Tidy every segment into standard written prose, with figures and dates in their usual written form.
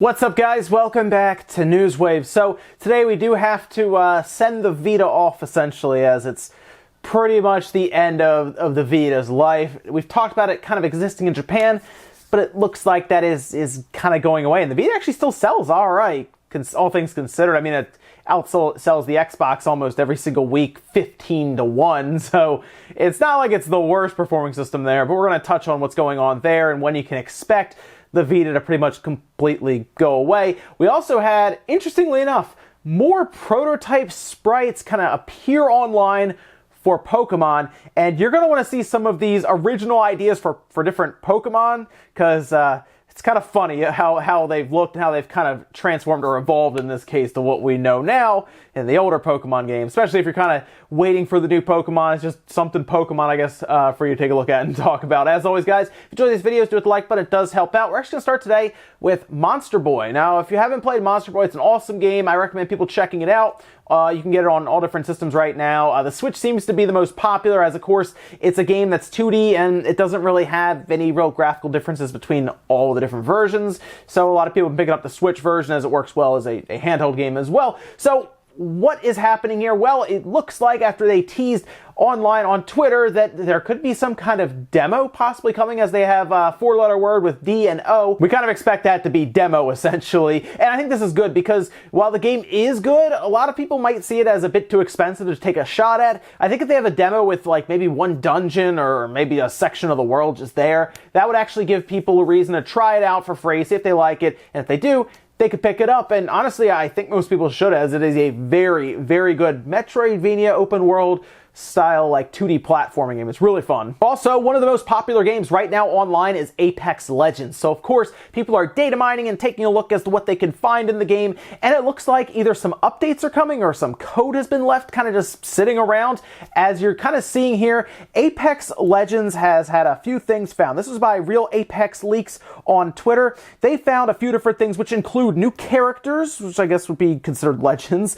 What's up, guys? Welcome back to Newswave. So today we do have to send the Vita off, essentially, as it's pretty much the end of the Vita's life. We've talked about it kind of existing in Japan, but it looks like that is kind of going away. And the Vita actually still sells all right, all things considered. I mean, it outsells the Xbox almost every single week, 15-1. So it's not like it's the worst performing system there, but we're going to touch on what's going on there and when you can expect the Vita to pretty much completely go away. We also had, interestingly enough, more prototype sprites kind of appear online for Pokemon, and you're going to want to see some of these original ideas for different Pokemon, because it's kind of funny how they've looked and how they've kind of transformed or evolved, in this case, to what we know now in the older Pokemon games, especially if you're kind of waiting for the new Pokemon. It's just something Pokemon, I guess, for you to take a look at and talk about. As always, guys, if you enjoy these videos, do hit the like button. It does help out. We're actually going to start today with Monster Boy. Now, if you haven't played Monster Boy, it's an awesome game. I recommend people checking it out. You can get it on all different systems right now. The Switch seems to be the most popular, as of course it's a game that's 2D and it doesn't really have any real graphical differences between all the different versions. So a lot of people pick up the Switch version as it works well as a handheld game as well. So what is happening here? Well, it looks like after they teased online on Twitter that there could be some kind of demo possibly coming, as they have a four-letter word with D and O. We kind of expect that to be demo, essentially. And I think this is good because while the game is good, a lot of people might see it as a bit too expensive to take a shot at. I think if they have a demo with like maybe one dungeon or maybe a section of the world just there, that would actually give people a reason to try it out for free, see if they like it. And if they do, they could pick it up. And honestly, I think most people should, as it is a very, very good Metroidvania open world style, like 2D platforming game. It's really fun. Also, one of the most popular games right now online is Apex Legends. So of course, people are data mining and taking a look as to what they can find in the game. And it looks like either some updates are coming or some code has been left kind of just sitting around. As you're kind of seeing here, Apex Legends has had a few things found. This was by Real Apex Leaks on Twitter. They found a few different things, which include new characters, which I guess would be considered legends,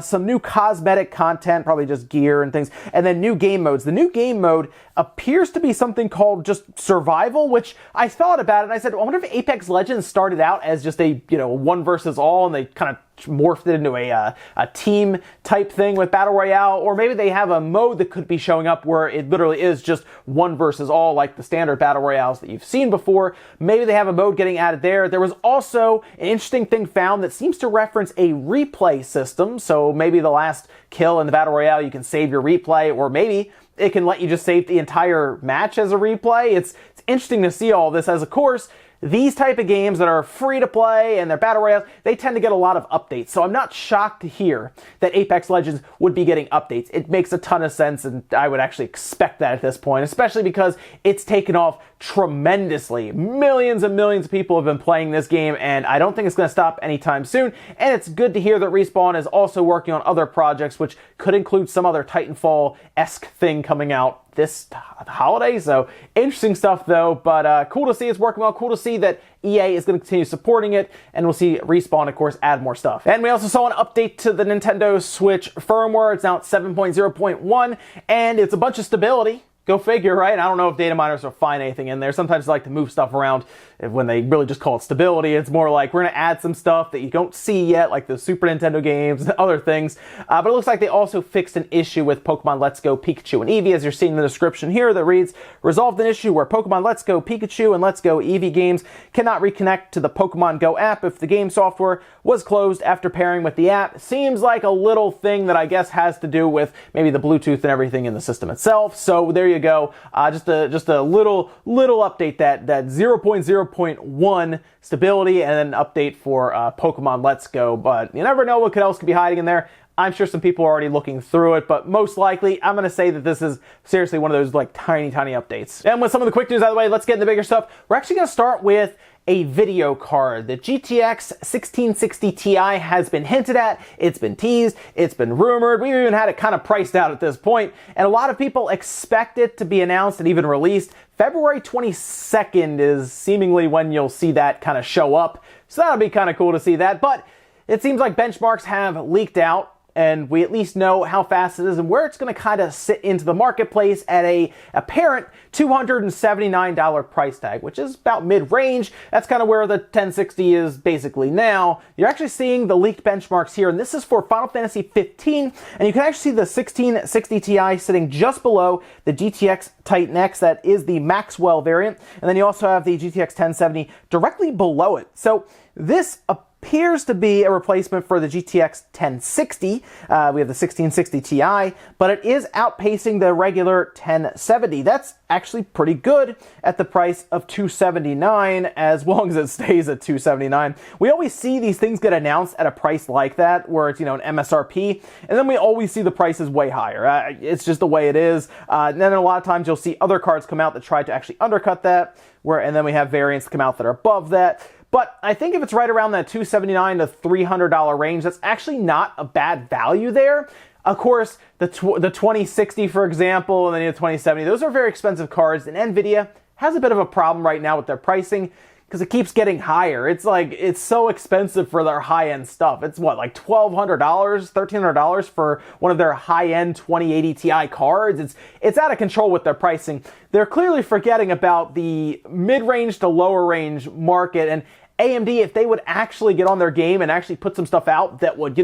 some new cosmetic content, probably just gear and things, and then new game modes. The new game mode appears to be something called just survival, which I thought about it and I said, I wonder if Apex Legends started out as just a, one versus all, and they kind of morphed it into a team type thing with Battle Royale, or maybe they have a mode that could be showing up where it literally is just one versus all, like the standard Battle Royales that you've seen before. Maybe they have a mode getting added there. There was also an interesting thing found that seems to reference a replay system, so maybe the last kill in the Battle Royale, you can save your replay, or maybe it can let you just save the entire match as a replay. It's interesting to see all this, as of course, these type of games that are free to play and they're battle royales, they tend to get a lot of updates. So I'm not shocked to hear that Apex Legends would be getting updates. It makes a ton of sense, and I would actually expect that at this point, especially because it's taken off tremendously. Millions and millions of people have been playing this game, and I don't think it's going to stop anytime soon. And it's good to hear that Respawn is also working on other projects, which could include some other Titanfall-esque thing coming out this holiday. So interesting stuff though, but cool to see it's working well. Cool to see that EA is going to continue supporting it, and we'll see Respawn, of course, add more stuff. And we also saw an update to the Nintendo Switch firmware. It's now at 7.0.1, and it's a bunch of stability. Go figure, right? I don't know if data miners will find anything in there. Sometimes they like to move stuff around when they really just call it stability. It's more like we're going to add some stuff that you don't see yet, like the Super Nintendo games and other things. But it looks like they also fixed an issue with Pokemon Let's Go Pikachu and Eevee, as you're seeing in the description here that reads, resolved an issue where Pokemon Let's Go Pikachu and Let's Go Eevee games cannot reconnect to the Pokemon Go app if the game software was closed after pairing with the app. Seems like a little thing that I guess has to do with maybe the Bluetooth and everything in the system itself. So there you go. Just a little update, that 0.0.1 stability, and then an update for Pokemon Let's Go. But you never know what else could be hiding in there. I'm sure some people are already looking through it, but most likely, I'm going to say that this is seriously one of those like tiny updates. And with some of the quick news out of the way, let's get into the bigger stuff. We're actually going to start with a video card. The GTX 1660 Ti has been hinted at, it's been teased, it's been rumored, we've even had it kind of priced out at this point, and a lot of people expect it to be announced and even released. February 22nd is seemingly when you'll see that kind of show up, so that'll be kind of cool to see that. But it seems like benchmarks have leaked out and we at least know how fast it is and where it's going to kind of sit into the marketplace at a apparent $279 price tag, which is about mid-range. That's kind of where the 1060 is basically now. You're actually seeing the leaked benchmarks here, and this is for Final Fantasy 15, and you can actually see the 1660 Ti sitting just below the GTX Titan X. That is the Maxwell variant, and then you also have the GTX 1070 directly below it. So this appears to be a replacement for the GTX 1060. We have the 1660 Ti, but it is outpacing the regular 1070. That's actually pretty good at the price of $279, as long as it stays at $279. We always see these things get announced at a price like that, where it's, an MSRP, and then we always see the prices way higher. It's just the way it is. And then a lot of times you'll see other cards come out that try to actually undercut that, and then we have variants come out that are above that. But I think if it's right around that $279 to $300 range, that's actually not a bad value there. Of course, the 2060, for example, and then the 2070, those are very expensive cards, and NVIDIA has a bit of a problem right now with their pricing because it keeps getting higher. It's so expensive for their high-end stuff. It's like $1,200, $1,300 for one of their high-end 2080 Ti cards. It's out of control with their pricing. They're clearly forgetting about the mid-range to lower-range market, and AMD, if they would actually get on their game and actually put some stuff out that would,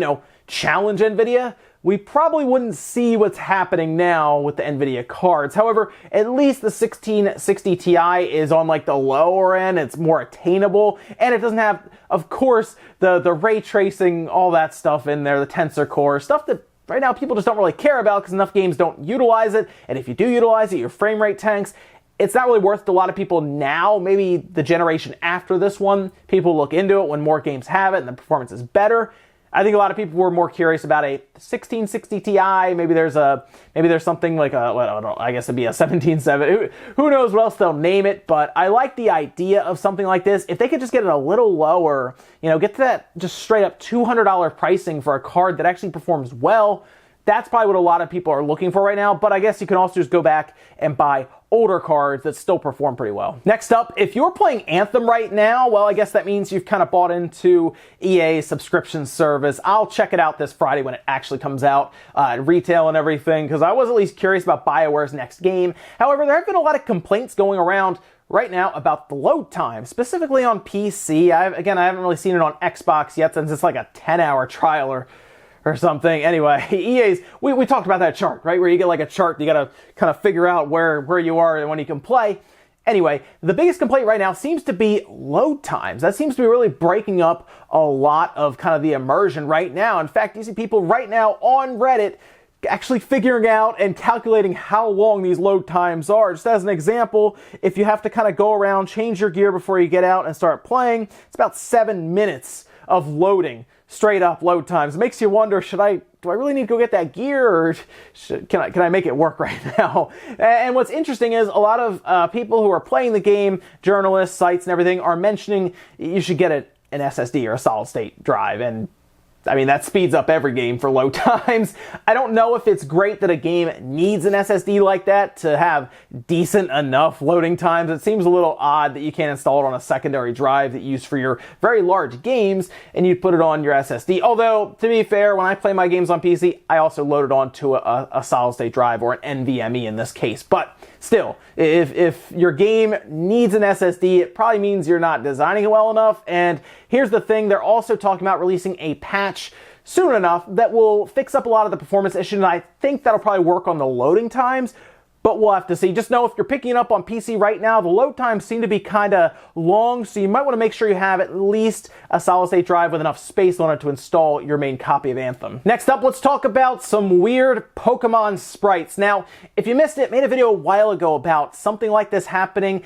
challenge NVIDIA, we probably wouldn't see what's happening now with the NVIDIA cards. However, at least the 1660 Ti is on the lower end. It's more attainable, and it doesn't have, of course, the ray tracing, all that stuff in there, the tensor core, stuff that right now people just don't really care about because enough games don't utilize it, and if you do utilize it, your frame rate tanks. It's not really worth it to a lot of people now. Maybe the generation after this one, people look into it when more games have it and the performance is better. I think a lot of people were more curious about a 1660 Ti. Maybe there's something like I guess it'd be a 1770. Who knows what else they'll name it? But I like the idea of something like this. If they could just get it a little lower, get to that just straight up $200 pricing for a card that actually performs well. That's probably what a lot of people are looking for right now. But I guess you can also just go back and buy older cards that still perform pretty well. Next up, if you're playing Anthem right now, well, I guess that means you've kind of bought into EA's subscription service. I'll check it out this Friday when it actually comes out at retail and everything, because I was at least curious about BioWare's next game. However, there have been a lot of complaints going around right now about the load time, specifically on PC. I haven't really seen it on Xbox yet, since it's like a 10-hour trial or something. Anyway, EA's, we talked about that chart, right? Where you get a chart, you gotta kind of figure out where you are and when you can play. Anyway, the biggest complaint right now seems to be load times. That seems to be really breaking up a lot of kind of the immersion right now. In fact, you see people right now on Reddit actually figuring out and calculating how long these load times are. Just as an example, if you have to kind of go around, change your gear before you get out and start playing, it's about 7 minutes of loading. Straight up load times. It makes you wonder, do I really need to go get that gear, or can I make it work right now? And what's interesting is a lot of people who are playing the game, journalists, sites, and everything, are mentioning you should get an SSD or a solid state drive, and that speeds up every game for load times. I don't know if it's great that a game needs an SSD like that to have decent enough loading times. It seems a little odd that you can't install it on a secondary drive that you use for your very large games and you'd put it on your SSD. Although, to be fair, when I play my games on PC, I also load it onto a solid state drive, or an NVMe in this case. But still, if your game needs an SSD, it probably means you're not designing it well enough. And here's the thing, they're also talking about releasing a patch soon enough that will fix up a lot of the performance issues, and I think that'll probably work on the loading times. But we'll have to see. Just know if you're picking it up on PC right now, the load times seem to be kind of long, so you might want to make sure you have at least a solid-state drive with enough space on it to install your main copy of Anthem. Next up, let's talk about some weird Pokemon sprites. Now, if you missed it, I made a video a while ago about something like this happening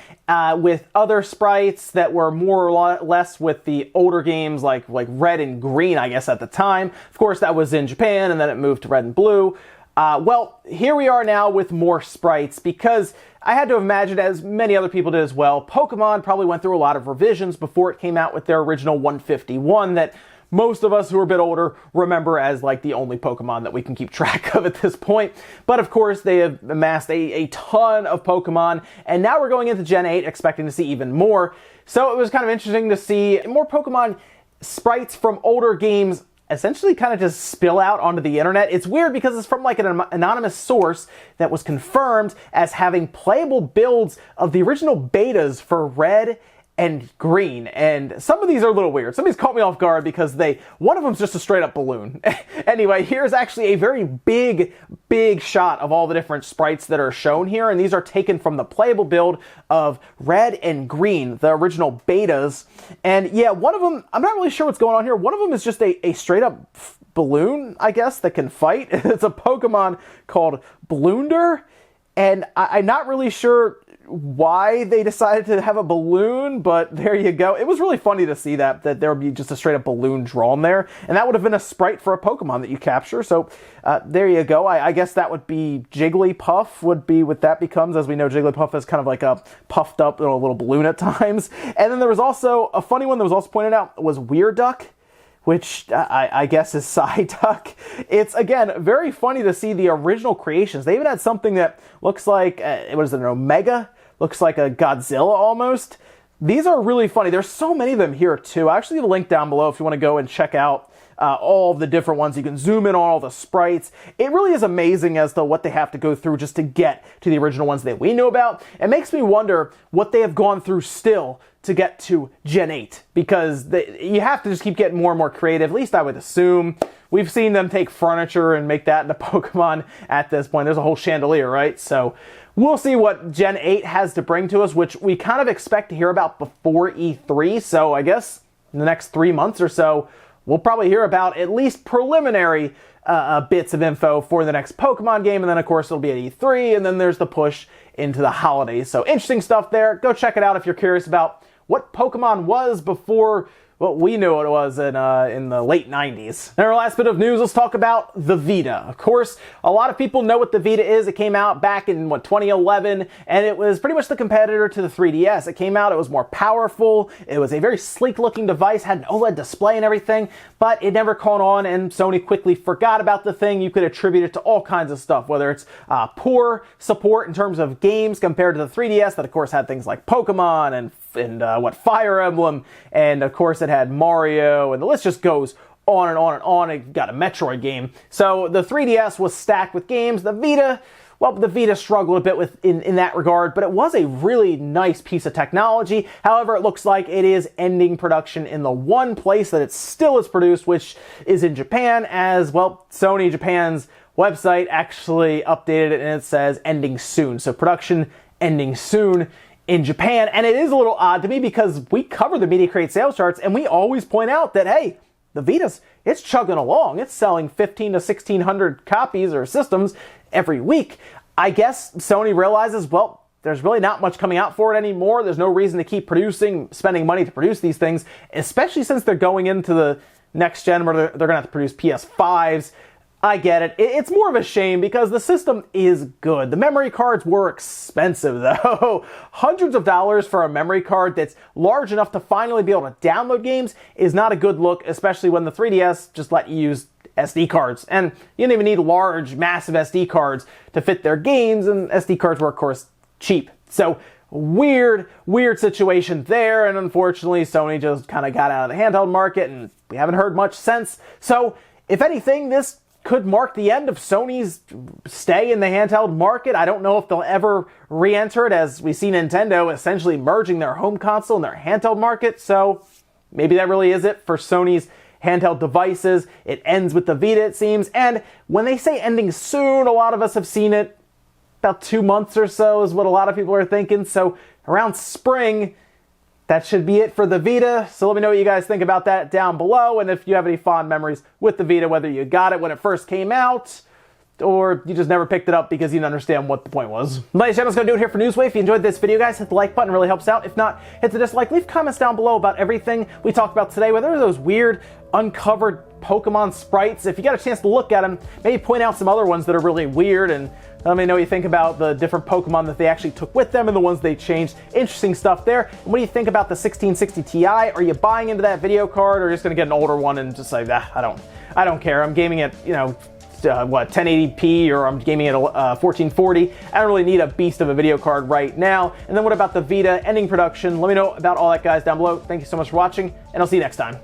with other sprites that were more or less with the older games like Red and Green, I guess, at the time. Of course, that was in Japan, and then it moved to Red and Blue. Well, here we are now with more sprites, because I had to imagine, as many other people did as well, Pokemon probably went through a lot of revisions before it came out with their original 151 that most of us who are a bit older remember as the only Pokemon that we can keep track of at this point. But of course, they have amassed a ton of Pokemon, and now we're going into Gen 8 expecting to see even more. So it was kind of interesting to see more Pokemon sprites from older games essentially kind of just spill out onto the internet. It's weird because it's from like an anonymous source that was confirmed as having playable builds of the original betas for Red and Green, and some of these are a little weird. Some of these caught me off guard because one of them's just a straight up balloon. Anyway, here's actually a very big shot of all the different sprites that are shown here, and these are taken from the playable build of Red and Green, the original betas. And yeah, one of them, I'm not really sure what's going on here. One of them is just a straight up balloon, I guess, that can fight. It's a Pokemon called Blunder, and I'm not really sure why they decided to have a balloon, but there you go. It was really funny to see that there would be just a straight up balloon drawn there, and that would have been a sprite for a Pokemon that you capture. So there you go. I guess that would be Jigglypuff would be what that becomes. As we know, Jigglypuff is kind of like a puffed up little balloon at times. And then there was also a funny one that was also pointed out was Weirduck, which I guess is Psyduck. It's, again, very funny to see the original creations. They even had something that looks like, what is it, an Omega? Looks like a Godzilla almost. These are really funny. There's so many of them here, too. I actually have a link down below if you want to go and check out all of the different ones. You can zoom in on all the sprites. It really is amazing as to what they have to go through just to get to the original ones that we knew about. It makes me wonder what they have gone through still to get to Gen 8, because you have to just keep getting more and more creative, at least I would assume. We've seen them take furniture and make that into Pokemon at this point. There's a whole chandelier, right? So we'll see what Gen 8 has to bring to us, which we kind of expect to hear about before E3. So I guess in the next 3 months or so, we'll probably hear about at least preliminary bits of info for the next Pokemon game. And then, of course, it'll be at E3. And then there's the push into the holidays. So interesting stuff there. Go check it out if you're curious about what Pokemon was before what we knew it was in the late 90s. And our last bit of news, let's talk about the Vita. Of course, a lot of people know what the Vita is. It came out back in, 2011, and it was pretty much the competitor to the 3DS. It came out, it was more powerful, it was a very sleek-looking device, had an OLED display and everything, but it never caught on, and Sony quickly forgot about the thing. You could attribute it to all kinds of stuff, whether it's poor support in terms of games compared to the 3DS, that of course had things like Pokemon and Fire Emblem, and of course it had Mario, and the list just goes on and on and on. It got a Metroid game. So the 3DS was stacked with games. The Vita, well, the Vita struggled a bit in that regard, but it was a really nice piece of technology. However, it looks like it is ending production in the one place that it still is produced, which is in Japan, as well, Sony Japan's website actually updated it and it says ending soon. So production ending soon in Japan. And it is a little odd to me because we cover the Media Crate sales charts and we always point out that, hey, the Vita's, it's chugging along. It's selling 1,500 to 1,600 copies or systems every week. I guess Sony realizes, well, there's really not much coming out for it anymore. There's no reason to keep spending money to produce these things, especially since they're going into the next gen where they're going to have to produce PS5s. I get it. It's more of a shame because the system is good. The memory cards were expensive though. Hundreds of dollars for a memory card that's large enough to finally be able to download games is not a good look, especially when the 3DS just let you use SD cards. And you didn't even need large, massive SD cards to fit their games, and SD cards were, of course, cheap. So weird situation there, and unfortunately Sony just kind of got out of the handheld market and we haven't heard much since. So if anything, this could mark the end of Sony's stay in the handheld market. I don't know if they'll ever re-enter it, as we see Nintendo essentially merging their home console and their handheld market. So maybe that really is it for Sony's handheld devices. It ends with the Vita, it seems. And when they say ending soon, a lot of us have seen it. About 2 months or so is what a lot of people are thinking. So around spring, that should be it for the Vita. So let me know what you guys think about that down below. And if you have any fond memories with the Vita, whether you got it when it first came out, or you just never picked it up because you didn't understand what the point was. Ladies and gentlemen, that's going to do it here for Newswave. If you enjoyed this video, guys, hit the like button. It really helps out. If not, hit the dislike. Leave comments down below about everything we talked about today, whether they're those weird, uncovered Pokemon sprites. If you got a chance to look at them, maybe point out some other ones that are really weird, and let me know what you think about the different Pokemon that they actually took with them and the ones they changed. Interesting stuff there. And what do you think about the 1660 Ti? Are you buying into that video card, or are you just going to get an older one and just say, I don't care. I'm gaming at, 1080p, or I'm gaming at 1440. I don't really need a beast of a video card right now. And then what about the Vita ending production? Let me know about all that, guys, down below. Thank you so much for watching, and I'll see you next time.